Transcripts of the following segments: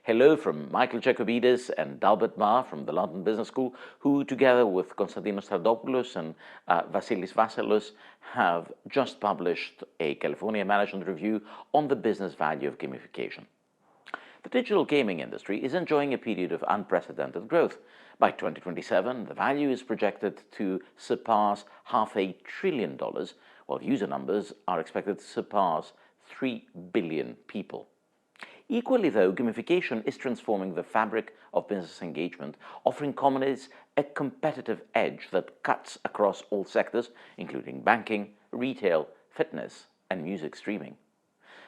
Hello from Michael Jacobides and Dalbert from the London Business School, who together with Konstantinos Trantopoulos and Vasilis Vassalos have just published a California Management Review on the business value of gamification. The digital gaming industry is enjoying a period of unprecedented growth. By 2027, the value is projected to surpass $500 billion, while user numbers are expected to surpass 3 billion people. Equally, though, gamification is transforming the fabric of business engagement, offering companies a competitive edge that cuts across all sectors, including banking, retail, fitness, and music streaming.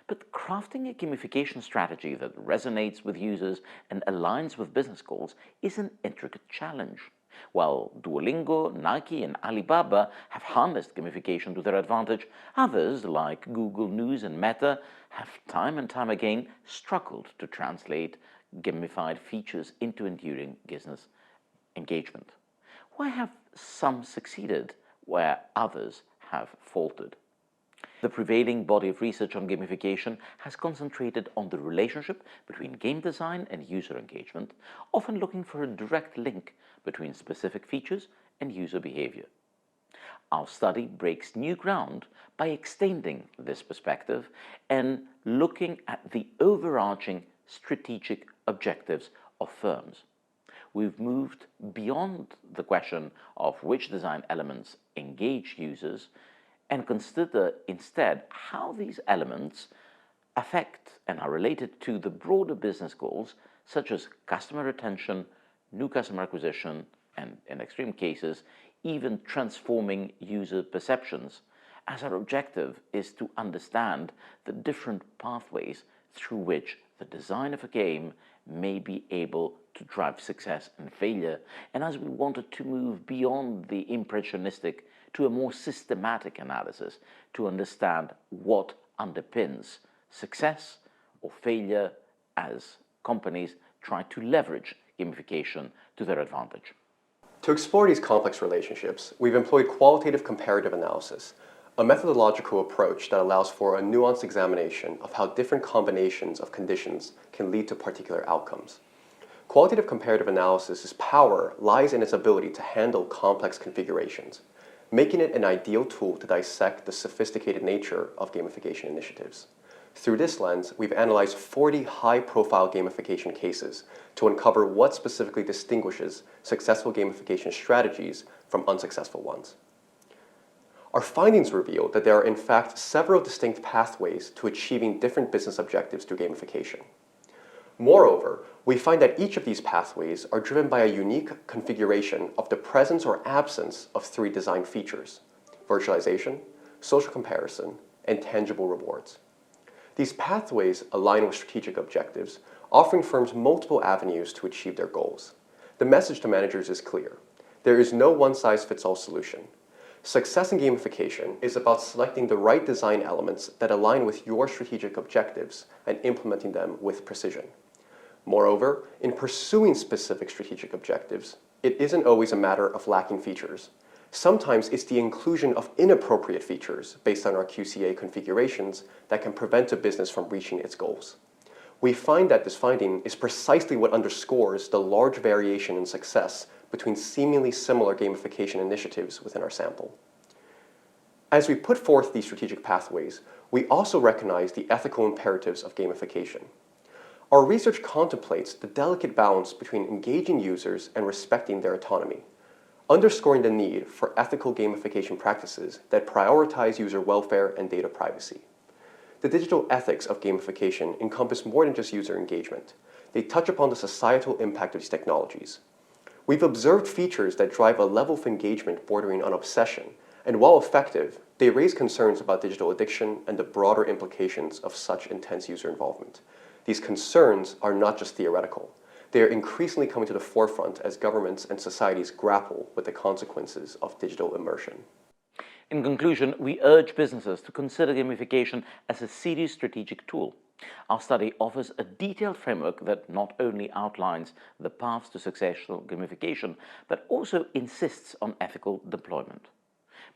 But crafting a gamification strategy that resonates with users and aligns with business goals is an intricate challenge. While Duolingo, Nike, and Alibaba have harnessed gamification to their advantage, others, like Google News and Meta, have time and time again struggled to translate gamified features into enduring business engagement. Why have some succeeded where others have faltered? The prevailing body of research on gamification has concentrated on the relationship between game design and user engagement, often looking for a direct link between specific features and user behavior. Our study breaks new ground by extending this perspective and looking at the overarching strategic objectives of firms. We've moved beyond the question of which design elements engage users and consider instead how these elements affect and are related to the broader business goals, such as customer retention, new customer acquisition, and in extreme cases, even transforming user perceptions, as our objective is to understand the different pathways through which the design of a game may be able to drive success and failure, and as we wanted to move beyond the impressionistic to a more systematic analysis to understand what underpins success or failure as companies try to leverage gamification to their advantage. To explore these complex relationships, we've employed qualitative comparative analysis, a methodological approach that allows for a nuanced examination of how different combinations of conditions can lead to particular outcomes. Qualitative comparative analysis' power lies in its ability to handle complex configurations, making it an ideal tool to dissect the sophisticated nature of gamification initiatives. Through this lens, we've analyzed 40 high-profile gamification cases to uncover what specifically distinguishes successful gamification strategies from unsuccessful ones. Our findings reveal that there are in fact several distinct pathways to achieving different business objectives through gamification. Moreover, we find that each of these pathways are driven by a unique configuration of the presence or absence of three design features: virtualization, social comparison, and tangible rewards. These pathways align with strategic objectives, offering firms multiple avenues to achieve their goals. The message to managers is clear: there is no one-size-fits-all solution. Success in gamification is about selecting the right design elements that align with your strategic objectives and implementing them with precision. Moreover, in pursuing specific strategic objectives, it isn't always a matter of lacking features. Sometimes it's the inclusion of inappropriate features based on our QCA configurations that can prevent a business from reaching its goals. We find that this finding is precisely what underscores the large variation in success between seemingly similar gamification initiatives within our sample. As we put forth these strategic pathways, we also recognize the ethical imperatives of gamification. Our research contemplates the delicate balance between engaging users and respecting their autonomy, underscoring the need for ethical gamification practices that prioritize user welfare and data privacy. The digital ethics of gamification encompass more than just user engagement. They touch upon the societal impact of these technologies. We've observed features that drive a level of engagement bordering on obsession, and while effective, they raise concerns about digital addiction and the broader implications of such intense user involvement. These concerns are not just theoretical. They are increasingly coming to the forefront as governments and societies grapple with the consequences of digital immersion. In conclusion, we urge businesses to consider gamification as a serious strategic tool. Our study offers a detailed framework that not only outlines the paths to successful gamification, but also insists on ethical deployment.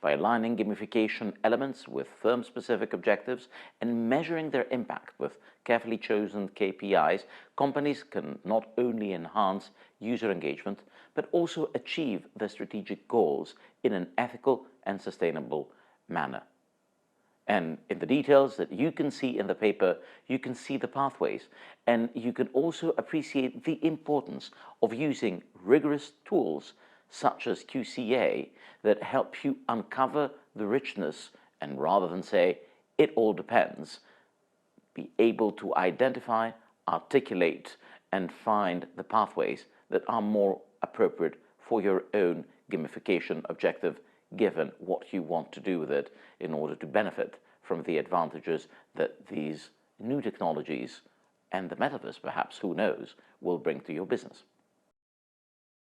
By aligning gamification elements with firm-specific objectives and measuring their impact with carefully chosen KPIs, companies can not only enhance user engagement, but also achieve their strategic goals in an ethical and sustainable manner. And in the details that you can see in the paper, you can see the pathways, and you can also appreciate the importance of using rigorous tools such as QCA that help you uncover the richness and, rather than say, it all depends, be able to identify, articulate, and find the pathways that are more appropriate for your own gamification objective, given what you want to do with it in order to benefit from the advantages that these new technologies and the metaverse, perhaps, who knows, will bring to your business.